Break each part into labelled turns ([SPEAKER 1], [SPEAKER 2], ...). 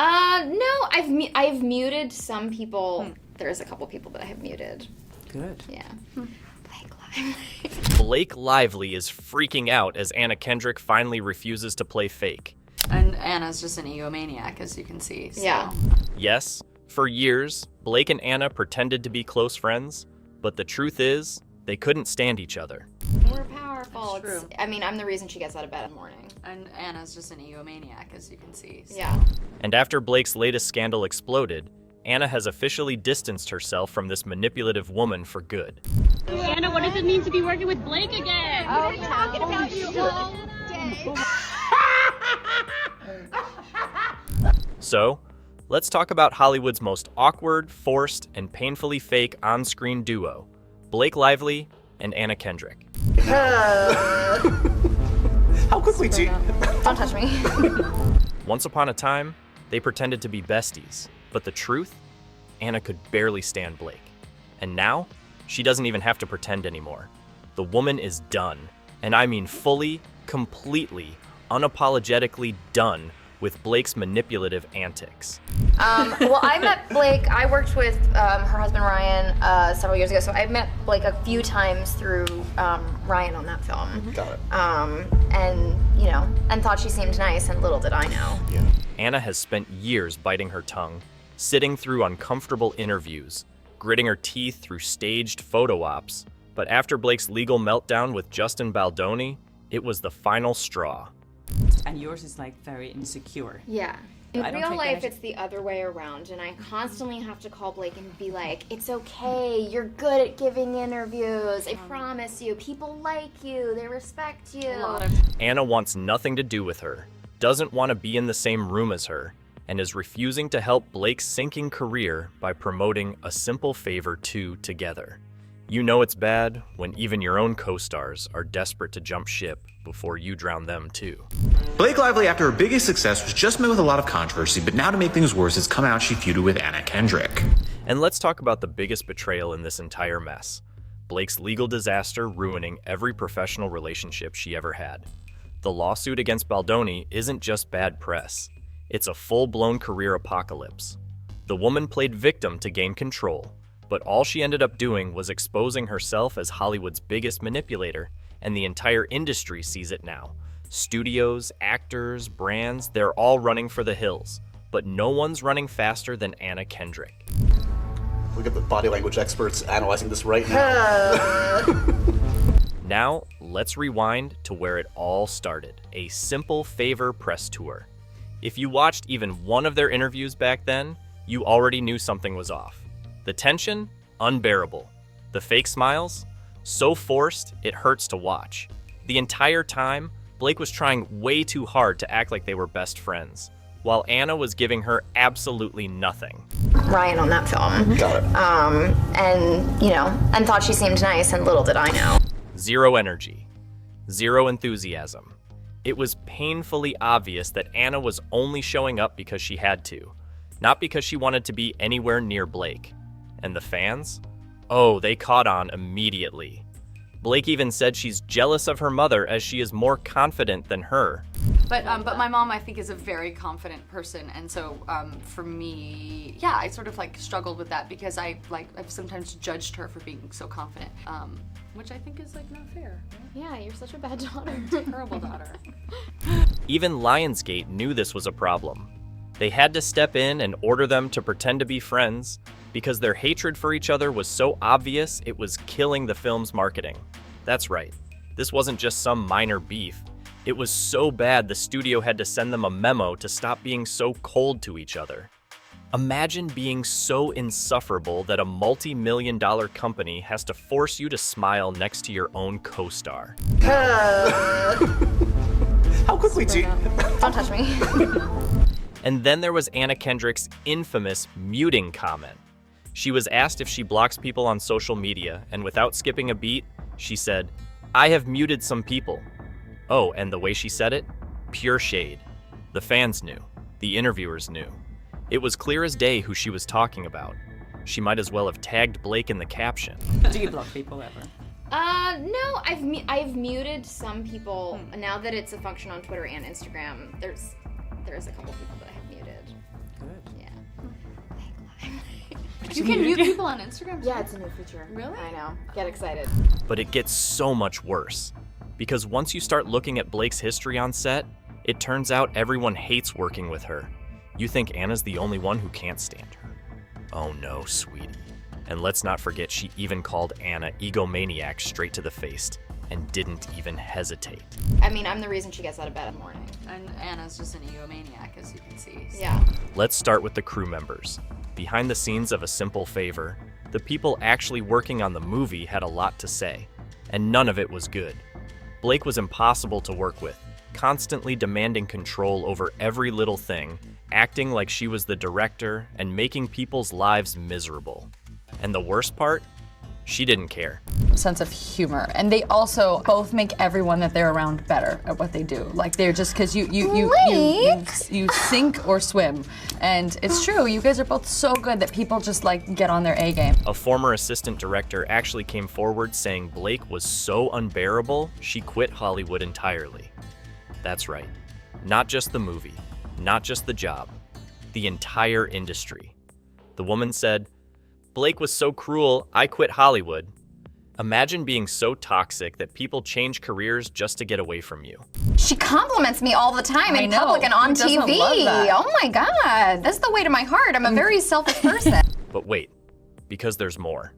[SPEAKER 1] No, I've muted some people. There's a couple people that I have muted.
[SPEAKER 2] Good.
[SPEAKER 1] Yeah. Blake Lively.
[SPEAKER 3] Blake Lively is freaking out as Anna Kendrick finally refuses to play fake.
[SPEAKER 2] And Anna's just an egomaniac, as you can see. So.
[SPEAKER 1] Yeah.
[SPEAKER 3] Yes, for years, Blake and Anna pretended to be close friends, but the truth is, they couldn't stand each other.
[SPEAKER 1] We're powerful.
[SPEAKER 2] That's true.
[SPEAKER 1] I mean, I'm the reason she gets out of bed in the morning.
[SPEAKER 2] And Anna's just an egomaniac, as you can see. So.
[SPEAKER 1] Yeah.
[SPEAKER 3] And after Blake's latest scandal exploded, Anna has officially distanced herself from this manipulative woman for good.
[SPEAKER 4] Anna, what does it mean to be working with Blake again?
[SPEAKER 1] Oh, we're talking about you all day.
[SPEAKER 3] So, let's talk about Hollywood's most awkward, forced, and painfully fake on-screen duo, Blake Lively and Anna Kendrick.
[SPEAKER 5] How quickly do you...
[SPEAKER 1] Don't touch me.
[SPEAKER 3] Once upon a time, they pretended to be besties, but the truth? Anna could barely stand Blake. And now, she doesn't even have to pretend anymore. The woman is done, and I mean fully, completely, unapologetically done with Blake's manipulative antics.
[SPEAKER 1] Well, I met Blake. I worked with her husband Ryan several years ago, so I met Blake a few times through Ryan on that film.
[SPEAKER 5] Got it.
[SPEAKER 1] And thought she seemed nice, and little did I know.
[SPEAKER 5] Yeah.
[SPEAKER 3] Anna has spent years biting her tongue, sitting through uncomfortable interviews, gritting her teeth through staged photo ops. But after Blake's legal meltdown with Justin Baldoni, it was the final straw.
[SPEAKER 6] And yours is like very insecure.
[SPEAKER 1] Yeah. In
[SPEAKER 6] I don't
[SPEAKER 1] real
[SPEAKER 6] take
[SPEAKER 1] life,
[SPEAKER 6] that-
[SPEAKER 1] it's the other way around, and I constantly have to call Blake and be like, it's okay, you're good at giving interviews, I promise you, people like you, they respect you.
[SPEAKER 3] Anna wants nothing to do with her, doesn't want to be in the same room as her, and is refusing to help Blake's sinking career by promoting A Simple Favor 2 together. You know it's bad when even your own co-stars are desperate to jump ship before you drown them too.
[SPEAKER 5] Blake Lively, after her biggest success, was just met with a lot of controversy, but now to make things worse, it's come out she feuded with Anna Kendrick.
[SPEAKER 3] And let's talk about the biggest betrayal in this entire mess. Blake's legal disaster ruining every professional relationship she ever had. The lawsuit against Baldoni isn't just bad press. It's a full-blown career apocalypse. The woman played victim to gain control, but all she ended up doing was exposing herself as Hollywood's biggest manipulator, and the entire industry sees it now. Studios, actors, brands, they're all running for the hills, but no one's running faster than Anna Kendrick.
[SPEAKER 7] Look at the body language experts analyzing this right now.
[SPEAKER 3] Now, let's rewind to where it all started, A Simple Favor press tour. If you watched even one of their interviews back then, you already knew something was off. The tension? Unbearable. The fake smiles? So forced, it hurts to watch. The entire time, Blake was trying way too hard to act like they were best friends, while Anna was giving her absolutely nothing.
[SPEAKER 1] Ryan on that film.
[SPEAKER 7] Got it.
[SPEAKER 1] And thought she seemed nice, and little did I know.
[SPEAKER 3] Zero energy. Zero enthusiasm. It was painfully obvious that Anna was only showing up because she had to, not because she wanted to be anywhere near Blake. And the fans? Oh, they caught on immediately. Blake even said she's jealous of her mother as she is more confident than her.
[SPEAKER 2] But my mom, I think, is a very confident person, and so for me, yeah, I sort of like struggled with that because I've sometimes judged her for being so confident, which I think is like not fair.
[SPEAKER 1] Yeah, you're such a bad daughter.
[SPEAKER 2] Terrible daughter.
[SPEAKER 3] Even Lionsgate knew this was a problem. They had to step in and order them to pretend to be friends because their hatred for each other was so obvious it was killing the film's marketing. That's right, this wasn't just some minor beef. It was so bad the studio had to send them a memo to stop being so cold to each other. Imagine being so insufferable that a multi-million-dollar company has to force you to smile next to your own co-star.
[SPEAKER 5] How quickly do you...
[SPEAKER 1] Don't touch me.
[SPEAKER 3] And then there was Anna Kendrick's infamous muting comment. She was asked if she blocks people on social media, and without skipping a beat, she said, "I have muted some people." Oh, and the way she said it? Pure shade. The fans knew. The interviewers knew. It was clear as day who she was talking about. She might as well have tagged Blake in the caption.
[SPEAKER 6] Do you block people ever?
[SPEAKER 1] No, I've muted some people. Now that it's a function on Twitter and Instagram, there's a couple people that I have muted.
[SPEAKER 2] You can mute people on Instagram too?
[SPEAKER 1] Yeah, it's a new feature.
[SPEAKER 2] Really?
[SPEAKER 1] I know. Get excited.
[SPEAKER 3] But it gets so much worse. Because once you start looking at Blake's history on set, it turns out everyone hates working with her. You think Anna's the only one who can't stand her. Oh no, sweetie. And let's not forget she even called Anna egomaniac straight to the face and didn't even hesitate.
[SPEAKER 1] I mean, I'm the reason she gets out of bed in the morning.
[SPEAKER 2] And Anna's just an egomaniac, as you can see. So.
[SPEAKER 1] Yeah.
[SPEAKER 3] Let's start with the crew members. Behind the scenes of A Simple Favor, the people actually working on the movie had a lot to say, and none of it was good. Blake was impossible to work with, constantly demanding control over every little thing, acting like she was the director and making people's lives miserable. And the worst part? She didn't care.
[SPEAKER 8] Sense of humor, and they also both make everyone that they're around better at what they do. Like they're just because you sink or swim, and it's true. You guys are both so good that people just like get on their A game.
[SPEAKER 3] A former assistant director actually came forward saying Blake was so unbearable, she quit Hollywood entirely. That's right. Not just the movie, not just the job, the entire industry. The woman said, "Blake was so cruel, I quit Hollywood." Imagine being so toxic that people change careers just to get away from you.
[SPEAKER 9] She compliments me all the time in public and on
[SPEAKER 8] Who doesn't
[SPEAKER 9] TV.
[SPEAKER 8] love that?
[SPEAKER 9] Oh my God, that's the way to my heart. I'm a very selfish person.
[SPEAKER 3] But wait, because there's more.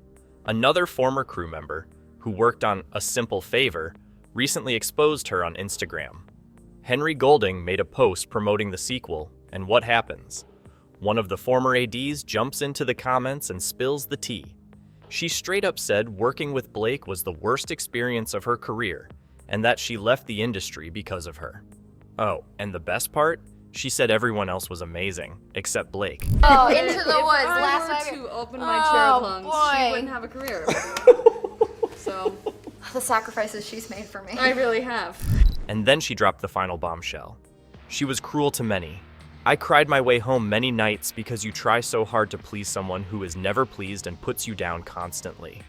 [SPEAKER 3] Another former crew member, who worked on A Simple Favor, recently exposed her on Instagram. Henry Golding made a post promoting the sequel, and what happens? One of the former ADs jumps into the comments and spills the tea. She straight up said working with Blake was the worst experience of her career, and that she left the industry because of her. Oh, and the best part? She said everyone else was amazing, except Blake.
[SPEAKER 1] Oh, Into the Woods.
[SPEAKER 2] Last
[SPEAKER 1] Last
[SPEAKER 2] to
[SPEAKER 1] night.
[SPEAKER 2] open my cherub lungs,
[SPEAKER 1] boy.
[SPEAKER 2] she wouldn't have a career. So,
[SPEAKER 9] The sacrifices she's made for me.
[SPEAKER 2] I really have.
[SPEAKER 3] And then she dropped the final bombshell. She was cruel to many. I cried my way home many nights because you try so hard to please someone who is never pleased and puts you down constantly.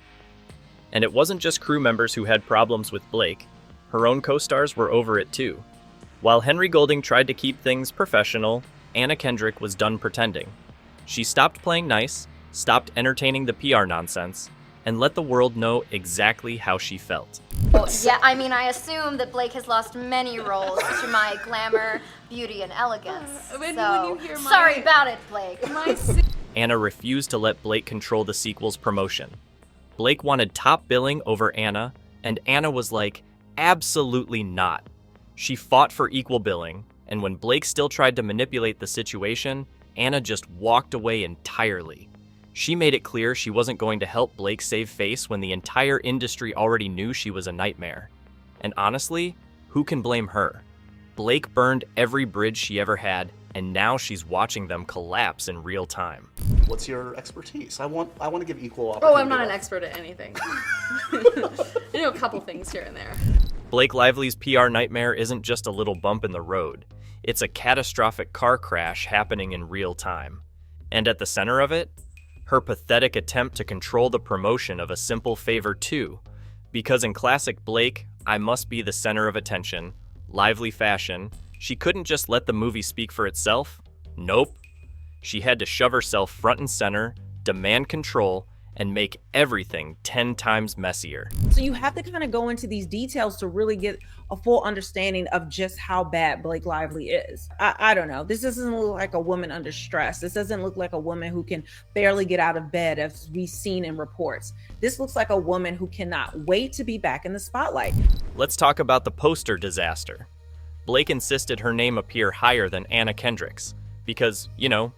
[SPEAKER 3] And it wasn't just crew members who had problems with Blake. Her own co-stars were over it too. While Henry Golding tried to keep things professional, Anna Kendrick was done pretending. She stopped playing nice, stopped entertaining the PR nonsense, and let the world know exactly how she felt.
[SPEAKER 9] Well, yeah, I mean, I assume that Blake has lost many roles to my glamour, beauty, and elegance.
[SPEAKER 2] When
[SPEAKER 9] So,
[SPEAKER 2] you hear my-
[SPEAKER 9] sorry about it, Blake.
[SPEAKER 3] Anna refused to let Blake control the sequel's promotion. Blake wanted top billing over Anna, and Anna was like, absolutely not. She fought for equal billing, and when Blake still tried to manipulate the situation, Anna just walked away entirely. She made it clear she wasn't going to help Blake save face when the entire industry already knew she was a nightmare. And honestly, who can blame her? Blake burned every bridge she ever had, and now she's watching them collapse in real time.
[SPEAKER 7] What's your expertise? I want to give equal opportunity.
[SPEAKER 2] Oh, I'm not an expert at anything. I know a couple things here and there.
[SPEAKER 3] Blake Lively's PR nightmare isn't just a little bump in the road. It's a catastrophic car crash happening in real time. And at the center of it, her pathetic attempt to control the promotion of A Simple Favor 2. Because in classic Blake, I must be the center of attention, Lively fashion, she couldn't just let the movie speak for itself. Nope. She had to shove herself front and center, demand control, and make everything 10 times messier.
[SPEAKER 10] So you have to kind of go into these details to really get a full understanding of just how bad Blake Lively is. I don't know. This doesn't look like a woman under stress. This doesn't look like a woman who can barely get out of bed, as we've seen in reports. This looks like a woman who cannot wait to be back in the spotlight.
[SPEAKER 3] Let's talk about the poster disaster. Blake insisted her name appear higher than Anna Kendrick's because,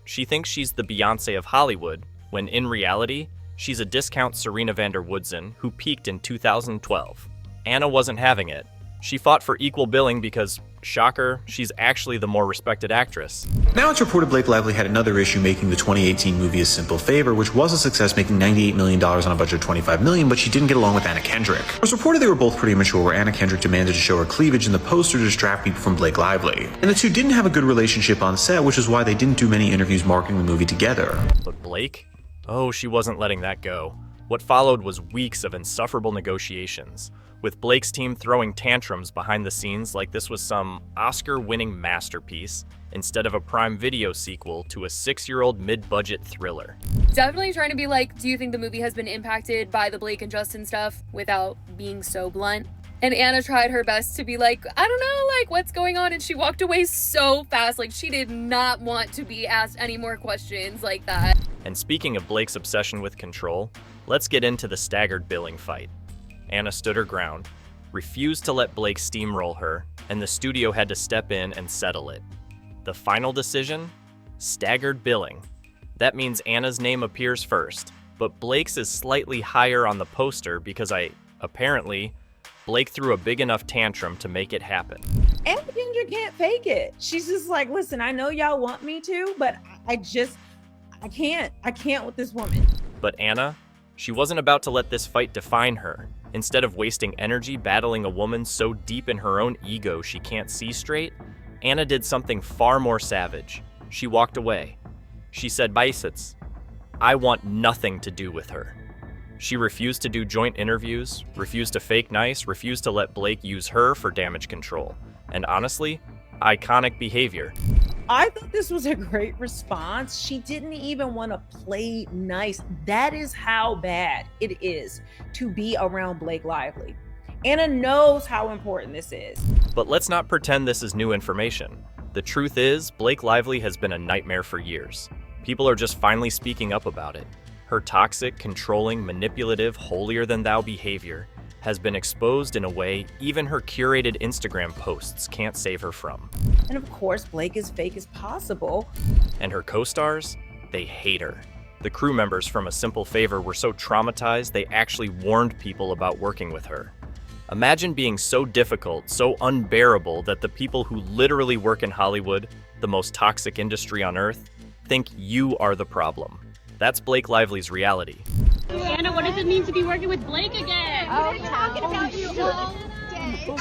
[SPEAKER 3] she thinks she's the Beyonce of Hollywood, when in reality, she's a discount Serena van der Woodsen who peaked in 2012. Anna wasn't having it. She fought for equal billing because, shocker, she's actually the more respected actress.
[SPEAKER 5] Now it's reported Blake Lively had another issue making the 2018 movie A Simple Favor, which was a success, making $98 million on a budget of $25 million, but she didn't get along with Anna Kendrick. It was reported they were both pretty immature, where Anna Kendrick demanded to show her cleavage in the poster to distract people from Blake Lively. And the two didn't have a good relationship on set, which is why they didn't do many interviews marketing the movie together.
[SPEAKER 3] But Blake? Oh, she wasn't letting that go. What followed was weeks of insufferable negotiations, with Blake's team throwing tantrums behind the scenes like this was some Oscar-winning masterpiece instead of a Prime Video sequel to a 6-year-old mid-budget thriller.
[SPEAKER 11] Definitely trying to be like, do you think the movie has been impacted by the Blake and Justin stuff without being so blunt? And Anna tried her best to be like, I don't know, like, what's going on? And she walked away so fast. Like, she did not want to be asked any more questions like that.
[SPEAKER 3] And speaking of Blake's obsession with control, let's get into the staggered billing fight. Anna stood her ground, refused to let Blake steamroll her, and the studio had to step in and settle it. The final decision? Staggered billing. That means Anna's name appears first, but Blake's is slightly higher on the poster because Blake threw a big enough tantrum to make it happen.
[SPEAKER 10] Anna Kendrick can't fake it. She's just like, listen, I know y'all want me to, but I can't. I can't with this woman.
[SPEAKER 3] But Anna, she wasn't about to let this fight define her. Instead of wasting energy battling a woman so deep in her own ego she can't see straight, Anna did something far more savage. She walked away. She said, "Bisits, I want nothing to do with her." She refused to do joint interviews, refused to fake nice, refused to let Blake use her for damage control. And honestly, iconic behavior.
[SPEAKER 10] I thought this was a great response. She didn't even want to play nice. That is how bad it is to be around Blake Lively. Anna knows how important this is.
[SPEAKER 3] But let's not pretend this is new information. The truth is, Blake Lively has been a nightmare for years. People are just finally speaking up about it. Her toxic, controlling, manipulative, holier-than-thou behavior has been exposed in a way even her curated Instagram posts can't save her from.
[SPEAKER 10] And of course, Blake is fake as possible.
[SPEAKER 3] And her co-stars, they hate her. The crew members from A Simple Favor were so traumatized they actually warned people about working with her. Imagine being so difficult, so unbearable that the people who literally work in Hollywood, the most toxic industry on earth, think you are the problem. That's Blake Lively's reality.
[SPEAKER 4] Anna, what does it mean to be working with Blake again?
[SPEAKER 9] Oh, we're talking about you all day.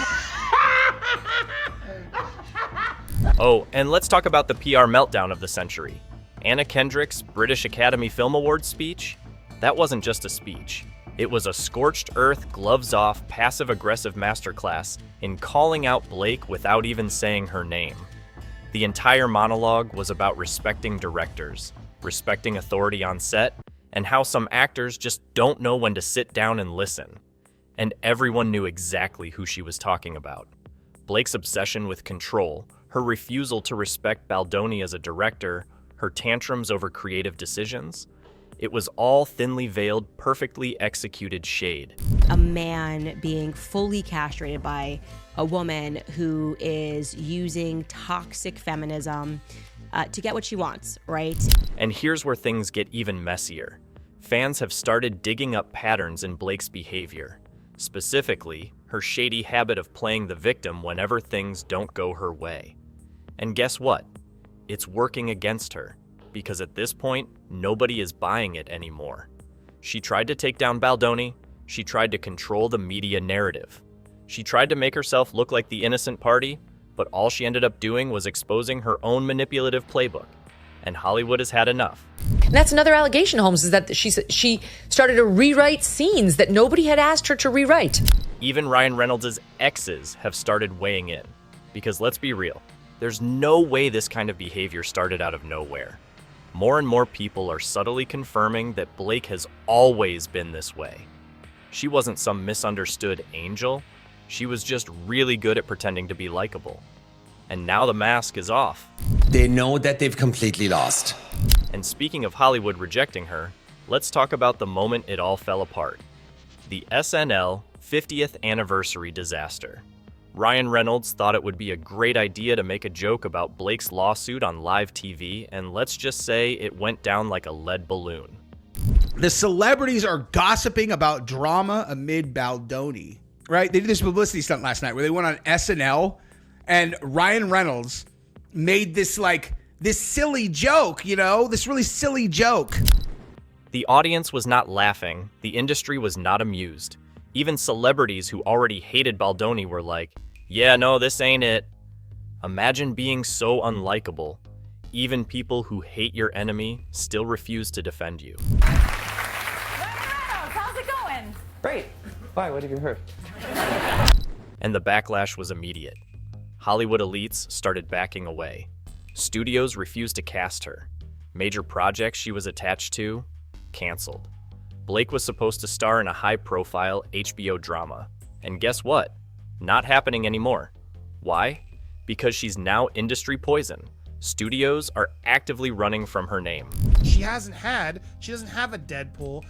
[SPEAKER 3] Oh, and let's talk about the PR meltdown of the century. Anna Kendrick's British Academy Film Awards speech? That wasn't just a speech. It was a scorched earth, gloves off, passive-aggressive masterclass in calling out Blake without even saying her name. The entire monologue was about respecting directors, respecting authority on set, and how some actors just don't know when to sit down and listen. And everyone knew exactly who she was talking about. Blake's obsession with control, her refusal to respect Baldoni as a director, her tantrums over creative decisions, it was all thinly veiled, perfectly executed shade.
[SPEAKER 12] A man being fully castrated by a woman who is using toxic feminism to get what she wants, right?
[SPEAKER 3] And here's where things get even messier. Fans have started digging up patterns in Blake's behavior. Specifically, her shady habit of playing the victim whenever things don't go her way. And guess what? It's working against her, because at this point, nobody is buying it anymore. She tried to take down Baldoni, she tried to control the media narrative. She tried to make herself look like the innocent party, but all she ended up doing was exposing her own manipulative playbook. And Hollywood has had enough.
[SPEAKER 13] And that's another allegation, Holmes, is that she started to rewrite scenes that nobody had asked her to rewrite.
[SPEAKER 3] Even Ryan Reynolds' exes have started weighing in. Because let's be real, there's no way this kind of behavior started out of nowhere. More and more people are subtly confirming that Blake has always been this way. She wasn't some misunderstood angel. She was just really good at pretending to be likable. And now the mask is off.
[SPEAKER 14] They know that they've completely lost.
[SPEAKER 3] And speaking of Hollywood rejecting her, let's talk about the moment it all fell apart. The SNL 50th anniversary disaster. Ryan Reynolds thought it would be a great idea to make a joke about Blake's lawsuit on live TV, and let's just say it went down like a lead balloon.
[SPEAKER 15] The celebrities are gossiping about drama amid Baldoni, right? They did this publicity stunt last night where they went on SNL and Ryan Reynolds made this silly joke, this really silly joke.
[SPEAKER 3] The audience was not laughing. The industry was not amused. Even celebrities who already hated Baldoni were like, yeah, no, this ain't it. Imagine being so unlikable. Even people who hate your enemy still refuse to defend you.
[SPEAKER 16] How's it going?
[SPEAKER 6] Great.
[SPEAKER 16] Why? What have you heard?
[SPEAKER 3] And the backlash was immediate. Hollywood elites started backing away. Studios refused to cast her. Major projects she was attached to, canceled. Blake was supposed to star in a high-profile HBO drama. And guess what? Not happening anymore. Why? Because she's now industry poison. Studios are actively running from her name.
[SPEAKER 17] She doesn't have a Deadpool.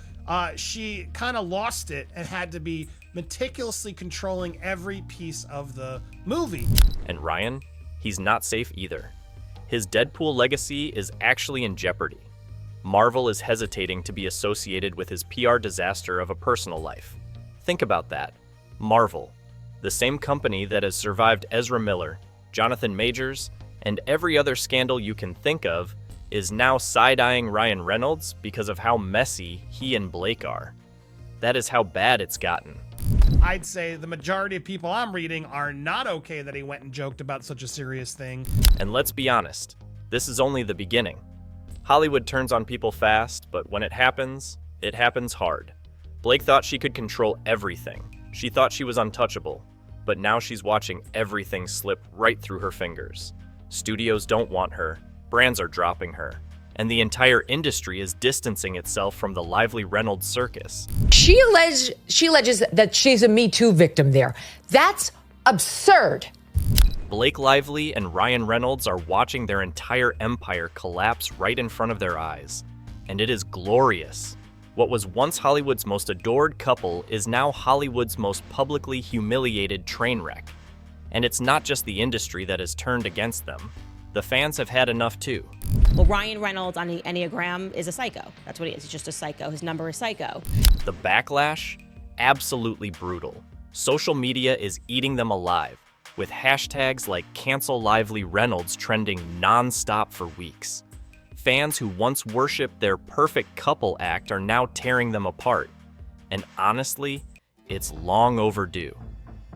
[SPEAKER 17] She kind of lost it and had to be meticulously controlling every piece of the movie.
[SPEAKER 3] And Ryan, he's not safe either. His Deadpool legacy is actually in jeopardy. Marvel is hesitating to be associated with his PR disaster of a personal life. Think about that. Marvel, the same company that has survived Ezra Miller, Jonathan Majors, and every other scandal you can think of, is now side-eyeing Ryan Reynolds because of how messy he and Blake are. That is how bad it's gotten.
[SPEAKER 17] I'd say the majority of people I'm reading are not okay that he went and joked about such a serious thing.
[SPEAKER 3] And let's be honest, this is only the beginning. Hollywood turns on people fast, but when it happens hard. Blake thought she could control everything. She thought she was untouchable, but now she's watching everything slip right through her fingers. Studios don't want her, brands are dropping her, and the entire industry is distancing itself from the lively Reynolds circus.
[SPEAKER 13] She alleges that she's a Me Too victim there. That's absurd.
[SPEAKER 3] Blake Lively and Ryan Reynolds are watching their entire empire collapse right in front of their eyes. And it is glorious. What was once Hollywood's most adored couple is now Hollywood's most publicly humiliated train wreck. And it's not just the industry that has turned against them. The fans have had enough too.
[SPEAKER 12] Well, Ryan Reynolds on the Enneagram is a psycho. That's what he is. He's just a psycho. His number is psycho.
[SPEAKER 3] The backlash? Absolutely brutal. Social media is eating them alive, with hashtags like Cancel Lively Reynolds trending non-stop for weeks. Fans who once worshipped their perfect couple act are now tearing them apart. And honestly, it's long overdue.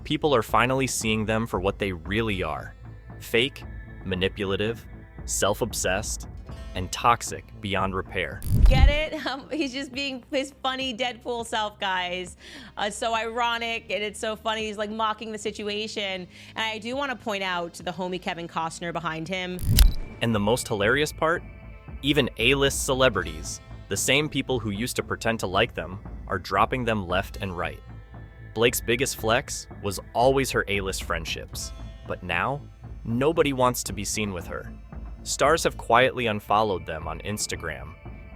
[SPEAKER 3] People are finally seeing them for what they really are. Fake, manipulative, self-obsessed, and toxic beyond repair.
[SPEAKER 12] Get it? He's just being his funny Deadpool self, guys. It's so ironic and it's so funny. He's like mocking the situation. And I do want to point out to the homie Kevin Costner behind him.
[SPEAKER 3] And the most hilarious part? Even A-list celebrities, the same people who used to pretend to like them, are dropping them left and right. Blake's biggest flex was always her A-list friendships. But now, nobody wants to be seen with her. Stars have quietly unfollowed them on Instagram,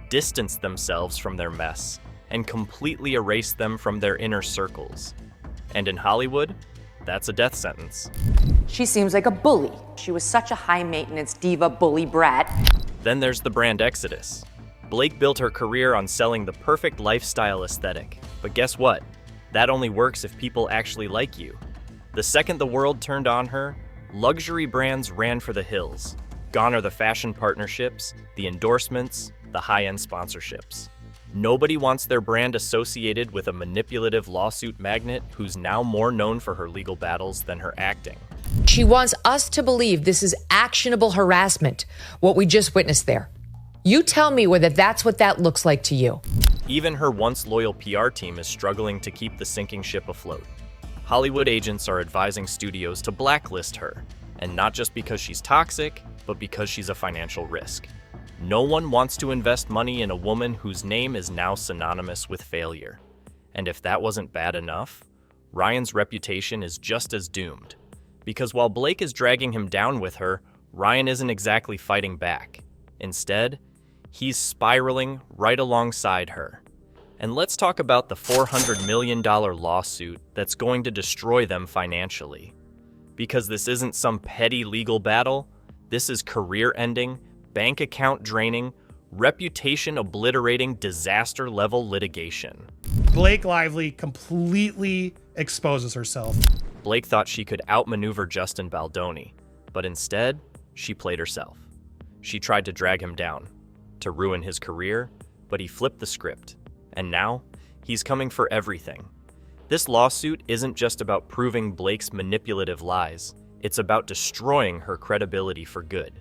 [SPEAKER 3] distanced themselves from their mess, and completely erased them from their inner circles. And in Hollywood, that's a death sentence.
[SPEAKER 18] She seems like a bully. She was such a high-maintenance diva bully brat.
[SPEAKER 3] Then there's the brand exodus. Blake built her career on selling the perfect lifestyle aesthetic. But guess what? That only works if people actually like you. The second the world turned on her, luxury brands ran for the hills. Gone are the fashion partnerships, the endorsements, the high-end sponsorships. Nobody wants their brand associated with a manipulative lawsuit magnate who's now more known for her legal battles than her acting.
[SPEAKER 13] She wants us to believe this is actionable harassment, what we just witnessed there. You tell me whether that's what that looks like to you.
[SPEAKER 3] Even her once loyal PR team is struggling to keep the sinking ship afloat. Hollywood agents are advising studios to blacklist her, and not just because she's toxic, but because she's a financial risk. No one wants to invest money in a woman whose name is now synonymous with failure. And if that wasn't bad enough, Ryan's reputation is just as doomed. Because while Blake is dragging him down with her, Ryan isn't exactly fighting back. Instead, he's spiraling right alongside her. And let's talk about the $400 million lawsuit that's going to destroy them financially. Because this isn't some petty legal battle, this is career-ending, bank account draining, reputation obliterating, disaster-level litigation.
[SPEAKER 17] Blake Lively completely exposes herself.
[SPEAKER 3] Blake thought she could outmaneuver Justin Baldoni, but instead, she played herself. She tried to drag him down, to ruin his career, but he flipped the script. And now, he's coming for everything. This lawsuit isn't just about proving Blake's manipulative lies. It's about destroying her credibility for good.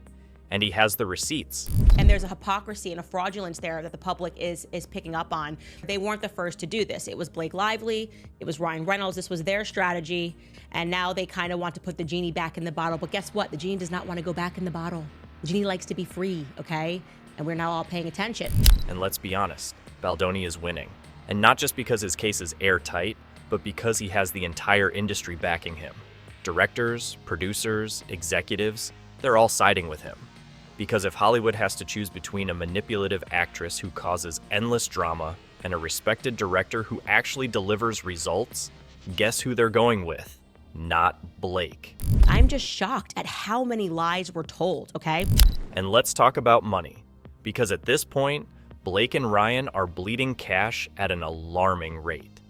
[SPEAKER 3] And he has the receipts.
[SPEAKER 12] And there's a hypocrisy and a fraudulence there that the public is picking up on. They weren't the first to do this. It was Blake Lively, it was Ryan Reynolds, this was their strategy, and now they kind of want to put the genie back in the bottle. But guess what? The genie does not want to go back in the bottle. The genie likes to be free, okay? And we're now all paying attention.
[SPEAKER 3] And let's be honest, Baldoni is winning. And not just because his case is airtight, but because he has the entire industry backing him. Directors, producers, executives, they're all siding with him. Because if Hollywood has to choose between a manipulative actress who causes endless drama and a respected director who actually delivers results, guess who they're going with? Not Blake.
[SPEAKER 12] I'm just shocked at how many lies were told, okay?
[SPEAKER 3] And let's talk about money. Because at this point, Blake and Ryan are bleeding cash at an alarming rate.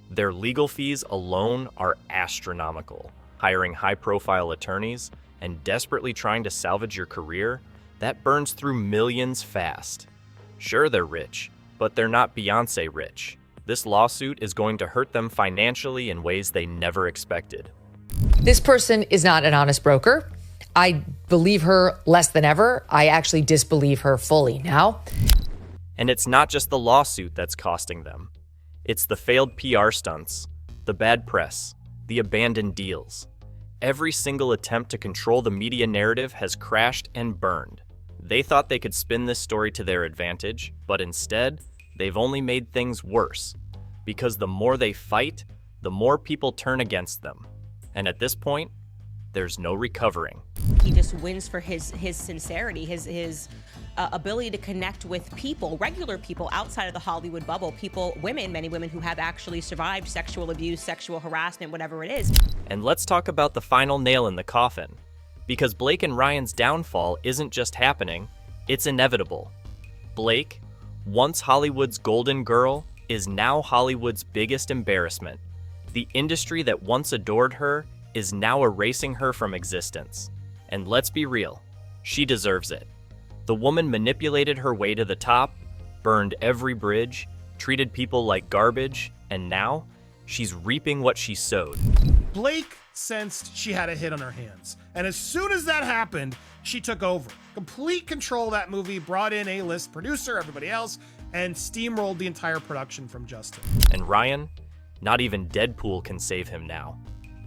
[SPEAKER 3] Their legal fees alone are astronomical. Hiring high-profile attorneys and desperately trying to salvage your career, that burns through millions fast. Sure, they're rich, but they're not Beyoncé rich. This lawsuit is going to hurt them financially in ways they never expected.
[SPEAKER 13] This person is not an honest broker. I believe her less than ever. I actually disbelieve her fully now.
[SPEAKER 3] And it's not just the lawsuit that's costing them. It's the failed PR stunts, the bad press, the abandoned deals. Every single attempt to control the media narrative has crashed and burned. They thought they could spin this story to their advantage, but instead, they've only made things worse. Because the more they fight, the more people turn against them. And at this point, there's no recovering.
[SPEAKER 12] He just wins for his sincerity, his ability to connect with people, regular people outside of the Hollywood bubble, people, many women who have actually survived sexual abuse, sexual harassment, whatever it is.
[SPEAKER 3] And let's talk about the final nail in the coffin. Because Blake and Ryan's downfall isn't just happening, it's inevitable. Blake, once Hollywood's golden girl, is now Hollywood's biggest embarrassment. The industry that once adored her is now erasing her from existence. And let's be real, she deserves it. The woman manipulated her way to the top, burned every bridge, treated people like garbage, and now she's reaping what she sowed.
[SPEAKER 17] Blake sensed she had a hit on her hands. And as soon as that happened, she took over. Complete control of that movie, brought in A-list producer, everybody else, and steamrolled the entire production from Justin.
[SPEAKER 3] And Ryan, not even Deadpool can save him now.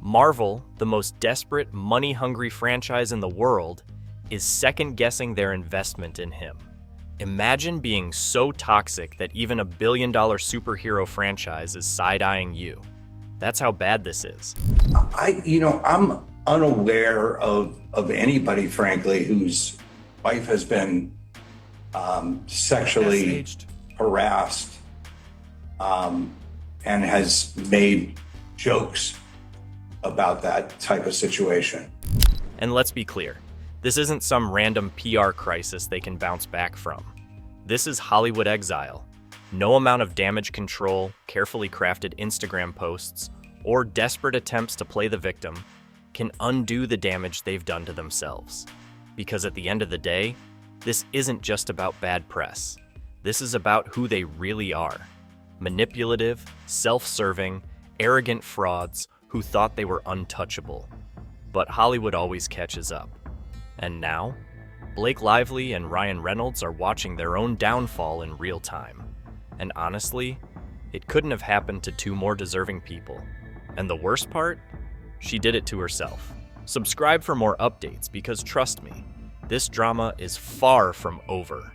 [SPEAKER 3] Marvel, the most desperate, money-hungry franchise in the world, is second-guessing their investment in him. Imagine being so toxic that even a billion-dollar superhero franchise is side-eyeing you. That's how bad this is.
[SPEAKER 16] I'm unaware of anybody, frankly, whose wife has been sexually harassed and has made jokes about that type of situation.
[SPEAKER 3] And let's be clear, this isn't some random PR crisis they can bounce back from. This is Hollywood exile. No amount of damage control, carefully crafted Instagram posts, or desperate attempts to play the victim can undo the damage they've done to themselves. Because at the end of the day, this isn't just about bad press. This is about who they really are. Manipulative, self-serving, arrogant frauds who thought they were untouchable. But Hollywood always catches up. And now, Blake Lively and Ryan Reynolds are watching their own downfall in real time. And honestly, it couldn't have happened to two more deserving people. And the worst part? She did it to herself. Subscribe for more updates because trust me, this drama is far from over.